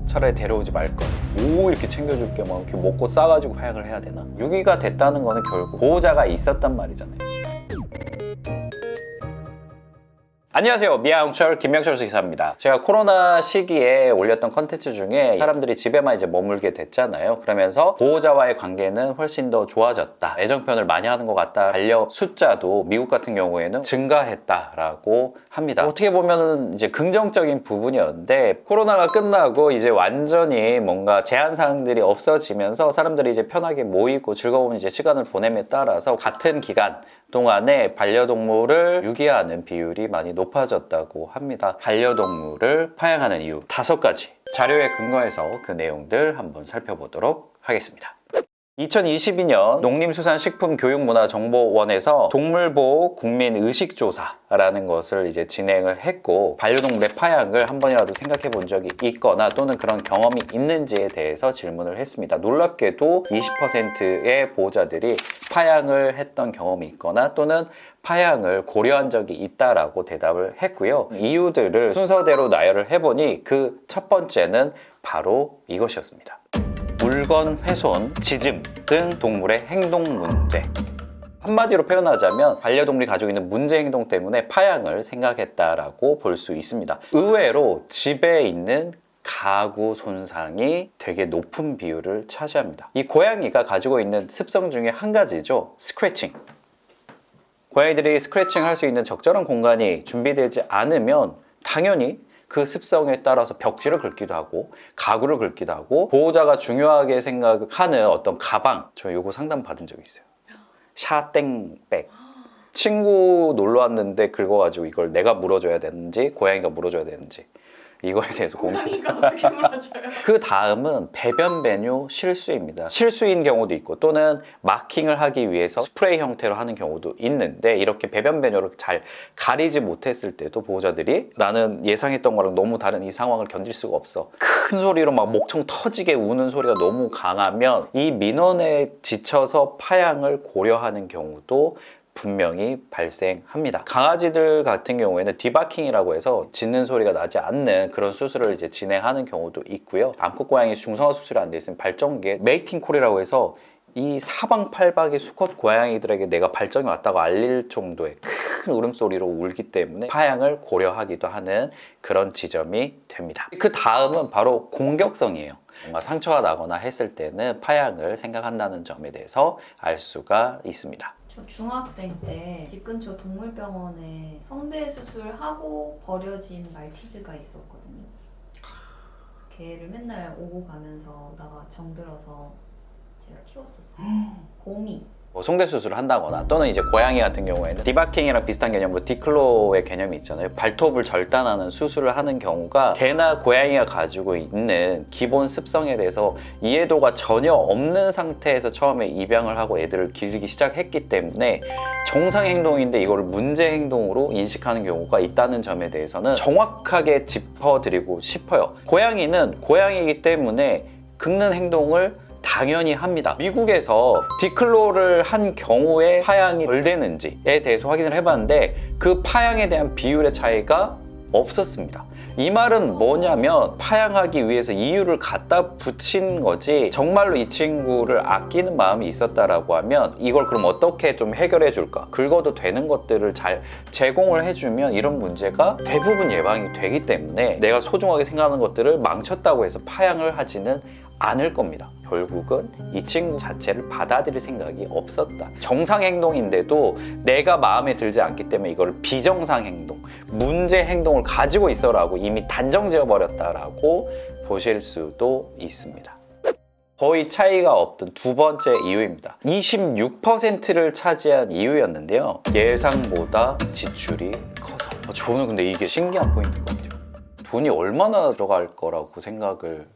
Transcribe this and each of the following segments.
차라리 데려오지 말걸. 뭐 이렇게 챙겨줄 게 막 이렇게 먹고 싸가지고 하향을 해야 되나? 유기가 됐다는 거는 결국 보호자가 있었단 말이잖아요. 안녕하세요, 미아홍철 김명철 수의사입니다. 제가 코로나 시기에 올렸던 컨텐츠 중에 사람들이 집에만 이제 머물게 됐잖아요. 그러면서 보호자와의 관계는 훨씬 더 좋아졌다, 애정 표현을 많이 하는 것 같다, 반려 숫자도 미국 같은 경우에는 증가했다라고 합니다. 어떻게 보면은 이제 긍정적인 부분이었는데, 코로나가 끝나고 이제 완전히 뭔가 제한 사항들이 없어지면서 사람들이 이제 편하게 모이고 즐거운 이제 시간을 보냄에 따라서 같은 기간 동안에 반려동물을 유기하는 비율이 많이 높아졌다고 합니다. 반려동물을 파양하는 이유 5가지 자료에 근거해서 그 내용들 한번 살펴보도록 하겠습니다. 2022년 농림수산식품교육문화정보원에서 동물보호 국민의식조사라는 것을 이제 진행을 했고, 반려동물의 파양을 한 번이라도 생각해 본 적이 있거나 또는 그런 경험이 있는지에 대해서 질문을 했습니다. 놀랍게도 20%의 보호자들이 파양을 했던 경험이 있거나 또는 파양을 고려한 적이 있다라고 대답을 했고요. 이유들을 순서대로 나열을 해보니 그 첫 번째는 바로 이것이었습니다. 물건 훼손, 짖음 등 동물의 행동 문제. 한마디로 표현하자면 반려동물이 가지고 있는 문제 행동 때문에 파양을 생각했다라고 볼 수 있습니다. 의외로 집에 있는 가구 손상이 되게 높은 비율을 차지합니다. 이 고양이가 가지고 있는 습성 중에 한 가지죠. 스크래칭. 고양이들이 스크래칭 할 수 있는 적절한 공간이 준비되지 않으면 당연히 그 습성에 따라서 벽지를 긁기도 하고 가구를 긁기도 하고, 보호자가 중요하게 생각하는 어떤 가방, 저 이거 상담 받은 적이 있어요. 샤땡백. 친구 놀러 왔는데 긁어가지고 이걸 내가 물어줘야 되는지 고양이가 물어줘야 되는지, 이거에 대해서 고양이가 어떻게 물어줘요? 그 다음은 배변 배뇨 실수입니다. 실수인 경우도 있고 또는 마킹을 하기 위해서 스프레이 형태로 하는 경우도 있는데, 이렇게 배변 배뇨를 잘 가리지 못했을 때도 보호자들이 나는 예상했던 거랑 너무 다른 이 상황을 견딜 수가 없어, 큰 소리로 막 목청 터지게 우는 소리가 너무 강하면 이 민원에 지쳐서 파양을 고려하는 경우도 분명히 발생합니다. 강아지들 같은 경우에는 디바킹이라고 해서 짖는 소리가 나지 않는 그런 수술을 이제 진행하는 경우도 있고요. 암컷 고양이 중성화 수술이 안 돼 있으면 발정기에 메이팅 콜이라고 해서 이 사방팔방의 수컷 고양이들에게 내가 발정이 왔다고 알릴 정도의 큰 울음소리로 울기 때문에 파양을 고려하기도 하는 그런 지점이 됩니다. 그 다음은 바로 공격성이에요. 뭔가 상처가 나거나 했을 때는 파양을 생각한다는 점에 대해서 알 수가 있습니다. 저 중학생 때 집 근처 동물병원에 성대 수술하고 버려진 말티즈가 있었거든요. 걔를 맨날 오고 가면서 나가 정들어서 제가 키웠었어요. 곰이. 성대 수술을 한다거나 또는 이제 고양이 같은 경우에는 디바킹이랑 비슷한 개념으로 디클로의 개념이 있잖아요. 발톱을 절단하는 수술을 하는 경우가 개나 고양이가 가지고 있는 기본 습성에 대해서 이해도가 전혀 없는 상태에서 처음에 입양을 하고 애들을 기르기 시작했기 때문에 정상 행동인데 이거를 문제 행동으로 인식하는 경우가 있다는 점에 대해서는 정확하게 짚어드리고 싶어요. 고양이는 고양이이기 때문에 긁는 행동을 당연히 합니다. 미국에서 디클로를 한 경우에 파양이 덜 되는지에 대해서 확인을 해봤는데 그 파양에 대한 비율의 차이가 없었습니다. 이 말은 뭐냐면 파양하기 위해서 이유를 갖다 붙인 거지, 정말로 이 친구를 아끼는 마음이 있었다라고 하면 이걸 그럼 어떻게 좀 해결해 줄까, 긁어도 되는 것들을 잘 제공을 해주면 이런 문제가 대부분 예방이 되기 때문에 내가 소중하게 생각하는 것들을 망쳤다고 해서 파양을 하지는 않을 겁니다. 결국은 이 친구 자체를 받아들일 생각이 없었다. 정상 행동인데도 내가 마음에 들지 않기 때문에 이걸 비정상 행동, 문제 행동을 가지고 있어라고 이미 단정 지어버렸다라고 보실 수도 있습니다. 거의 차이가 없던 두 번째 이유입니다. 26%를 차지한 이유였는데요. 예상보다 지출이 커서. 저는 근데 이게 신기한 포인트거든요. 돈이 얼마나 들어갈 거라고 생각을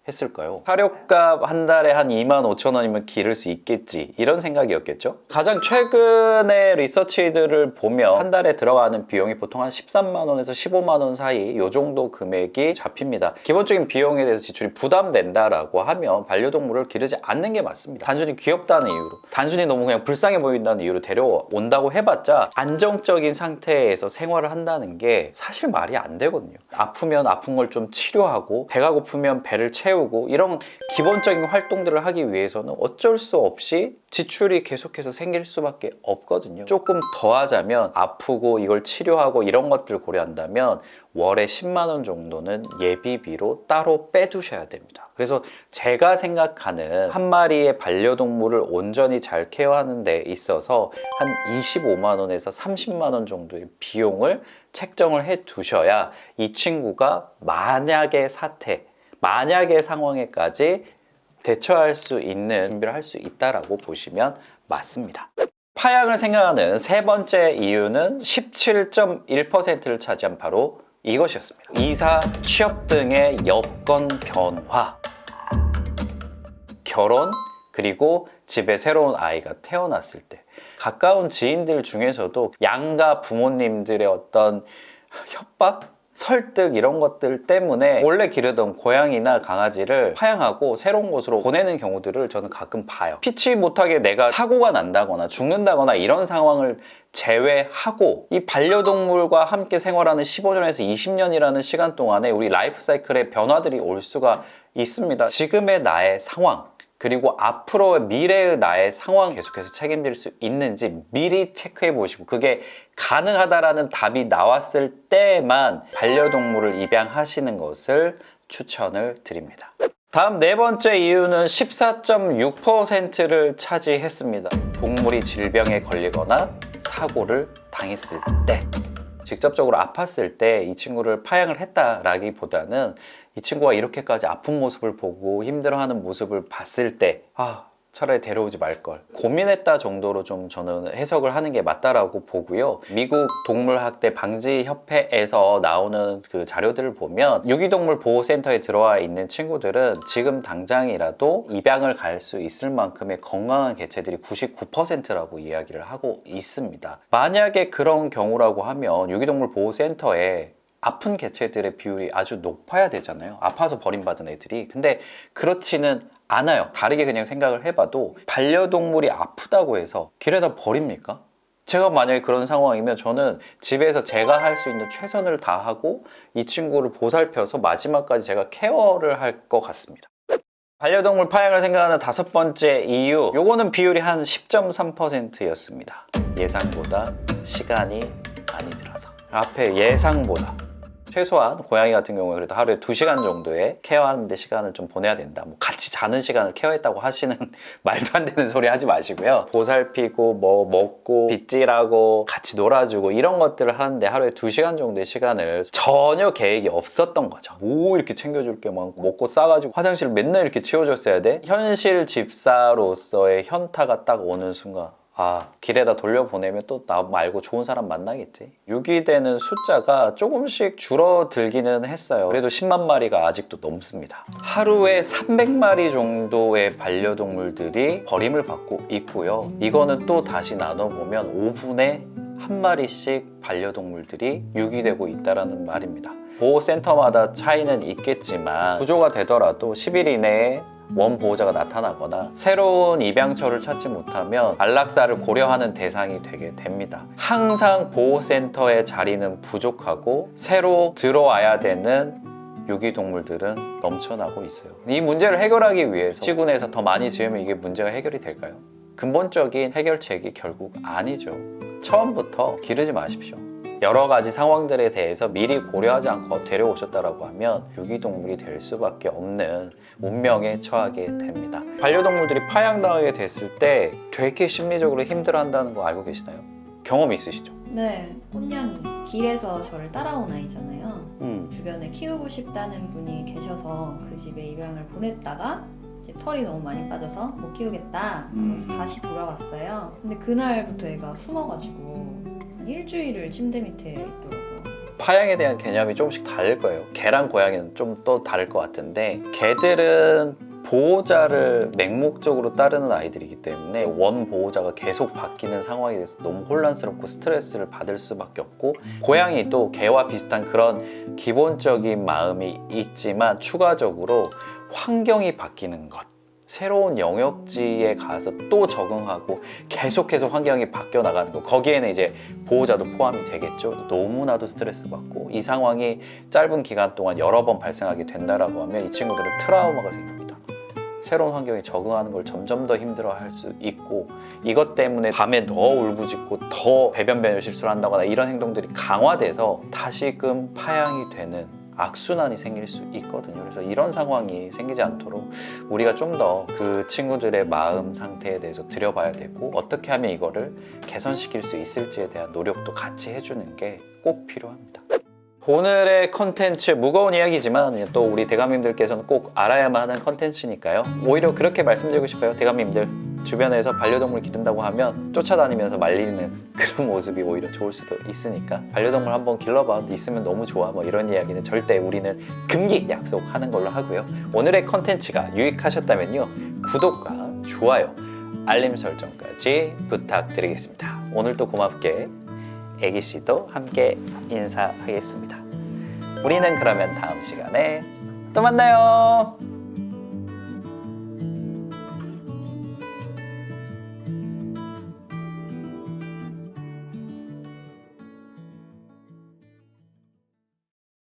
했을까요? 사료값 한 달에 한 25,000원이면 기를 수 있겠지, 이런 생각이었겠죠. 가장 최근의 리서치들을 보면 한 달에 들어가는 비용이 보통 한 13만 원에서 15만 원 사이 이 정도 금액이 잡힙니다. 기본적인 비용에 대해서 지출이 부담된다라고 하면 반려동물을 기르지 않는 게 맞습니다. 단순히 귀엽다는 이유로, 단순히 너무 그냥 불쌍해 보인다는 이유로 데려온다고 해봤자 안정적인 상태에서 생활을 한다는 게 사실 말이 안 되거든요. 아프면 아픈 걸 좀 치료하고, 배가 고프면 배를 채우고, 이런 기본적인 활동들을 하기 위해서는 어쩔 수 없이 지출이 계속해서 생길 수밖에 없거든요. 조금 더 하자면 아프고 이걸 치료하고 이런 것들을 고려한다면 월에 10만 원 정도는 예비비로 따로 빼두셔야 됩니다. 그래서 제가 생각하는 한 마리의 반려동물을 온전히 잘 케어하는 데 있어서 한 25만 원에서 30만 원 정도의 비용을 책정을 해 두셔야 이 친구가 만약의 상황에까지 대처할 수 있는 준비를 할 수 있다라고 보시면 맞습니다. 파양을 생각하는 세 번째 이유는 17.1%를 차지한 바로 이것이었습니다. 이사, 취업 등의 여건 변화, 결혼, 그리고 집에 새로운 아이가 태어났을 때 가까운 지인들 중에서도 양가 부모님들의 어떤 협박? 설득 이런 것들 때문에 원래 기르던 고양이나 강아지를 파양하고 새로운 곳으로 보내는 경우들을 저는 가끔 봐요. 피치 못하게 내가 사고가 난다거나 죽는다거나 이런 상황을 제외하고 이 반려동물과 함께 생활하는 15년에서 20년이라는 시간 동안에 우리 라이프 사이클에 변화들이 올 수가 있습니다. 지금의 나의 상황, 그리고 앞으로의 미래의 나의 상황 계속해서 책임질 수 있는지 미리 체크해 보시고, 그게 가능하다라는 답이 나왔을 때만 반려동물을 입양하시는 것을 추천을 드립니다. 다음 네 번째 이유는 14.6%를 차지했습니다. 동물이 질병에 걸리거나 사고를 당했을 때, 직접적으로 아팠을 때 이 친구를 파양을 했다라기보다는 이 친구가 이렇게까지 아픈 모습을 보고 힘들어하는 모습을 봤을 때 차라리 데려오지 말걸, 고민했다 정도로 좀 저는 해석을 하는 게 맞다라고 보고요. 미국 동물학대 방지협회에서 나오는 그 자료들을 보면 유기동물 보호센터에 들어와 있는 친구들은 지금 당장이라도 입양을 갈 수 있을 만큼의 건강한 개체들이 99%라고 이야기를 하고 있습니다. 만약에 그런 경우라고 하면 유기동물 보호센터에 아픈 개체들의 비율이 아주 높아야 되잖아요. 아파서 버림받은 애들이. 근데 그렇지는 않아요. 다르게 그냥 생각을 해봐도 반려동물이 아프다고 해서 길에다 버립니까? 제가 만약에 그런 상황이면 저는 집에서 제가 할 수 있는 최선을 다하고 이 친구를 보살펴서 마지막까지 제가 케어를 할 것 같습니다. 반려동물 파양을 생각하는 다섯 번째 이유, 요거는 비율이 한 10.3%였습니다. 예상보다 시간이 많이 들어서. 앞에 예상보다 최소한 고양이 같은 경우에 그래도 하루에 2시간 정도의 케어하는 데 시간을 좀 보내야 된다. 뭐 같이 자는 시간을 케어했다고 하시는 말도 안 되는 소리 하지 마시고요. 보살피고 뭐 먹고 빗질하고 같이 놀아주고 이런 것들을 하는데 하루에 2시간 정도의 시간을 전혀 계획이 없었던 거죠. 뭐 이렇게 챙겨줄 게 많고 먹고 싸가지고 화장실을 맨날 이렇게 치워줬어야 돼? 현실 집사로서의 현타가 딱 오는 순간 길에다 돌려보내면 또 나 말고 좋은 사람 만나겠지. 유기되는 숫자가 조금씩 줄어들기는 했어요. 그래도 10만 마리가 아직도 넘습니다. 하루에 300마리 정도의 반려동물들이 버림을 받고 있고요. 이거는 또 다시 나눠보면 5분에 한 마리씩 반려동물들이 유기되고 있다는 말입니다. 보호센터마다 차이는 있겠지만 구조가 되더라도 10일 이내에 원 보호자가 나타나거나 새로운 입양처를 찾지 못하면 안락사를 고려하는 대상이 되게 됩니다. 항상 보호센터의 자리는 부족하고 새로 들어와야 되는 유기동물들은 넘쳐나고 있어요. 이 문제를 해결하기 위해서 시군에서 더 많이 지으면 이게 문제가 해결이 될까요? 근본적인 해결책이 결국 아니죠. 처음부터 기르지 마십시오. 여러 가지 상황들에 대해서 미리 고려하지 않고 데려오셨다라고 하면 유기동물이 될 수밖에 없는 운명에 처하게 됩니다. 반려동물들이 파양당하게 됐을 때 되게 심리적으로 힘들어한다는 거 알고 계시나요? 경험 있으시죠? 네, 꽃냥이. 길에서 저를 따라온 아이잖아요. 주변에 키우고 싶다는 분이 계셔서 그 집에 입양을 보냈다가 이제 털이 너무 많이 빠져서 못 키우겠다. 그래서 다시 돌아왔어요. 근데 그날부터 애가 숨어가지고 한 일주일을 침대 밑에 있더라고요. 파양에 대한 개념이 조금씩 다를 거예요. 개랑 고양이는 좀 또 다를 것 같은데, 개들은 보호자를 맹목적으로 따르는 아이들이기 때문에 원 보호자가 계속 바뀌는 상황에 대해서 너무 혼란스럽고 스트레스를 받을 수밖에 없고, 고양이도 개와 비슷한 그런 기본적인 마음이 있지만 추가적으로 환경이 바뀌는 것, 새로운 영역지에 가서 또 적응하고 계속해서 환경이 바뀌어 나가는 거, 거기에는 이제 보호자도 포함이 되겠죠. 너무나도 스트레스 받고 이 상황이 짧은 기간 동안 여러 번 발생하게 된다라고 하면 이 친구들은 트라우마가 생깁니다. 새로운 환경에 적응하는 걸 점점 더 힘들어할 수 있고, 이것 때문에 밤에 더 울부짖고 더 배변 실수를 한다거나 이런 행동들이 강화돼서 다시금 파양이 되는 악순환이 생길 수 있거든요. 그래서 이런 상황이 생기지 않도록 우리가 좀 더 그 친구들의 마음 상태에 대해서 들여봐야 되고, 어떻게 하면 이거를 개선시킬 수 있을지에 대한 노력도 같이 해주는 게 꼭 필요합니다. 오늘의 컨텐츠, 무거운 이야기지만 또 우리 대감님들께서는 꼭 알아야만 하는 컨텐츠니까요. 오히려 그렇게 말씀드리고 싶어요. 대감님들, 주변에서 반려동물 기른다고 하면 쫓아다니면서 말리는 그런 모습이 오히려 좋을 수도 있으니까, 반려동물 한번 길러봐, 있으면 너무 좋아, 뭐 이런 이야기는 절대 우리는 금기 약속하는 걸로 하고요. 오늘의 컨텐츠가 유익하셨다면요, 구독과 좋아요, 알림 설정까지 부탁드리겠습니다. 오늘도 고맙게 애기씨도 함께 인사하겠습니다. 우리는 그러면 다음 시간에 또 만나요.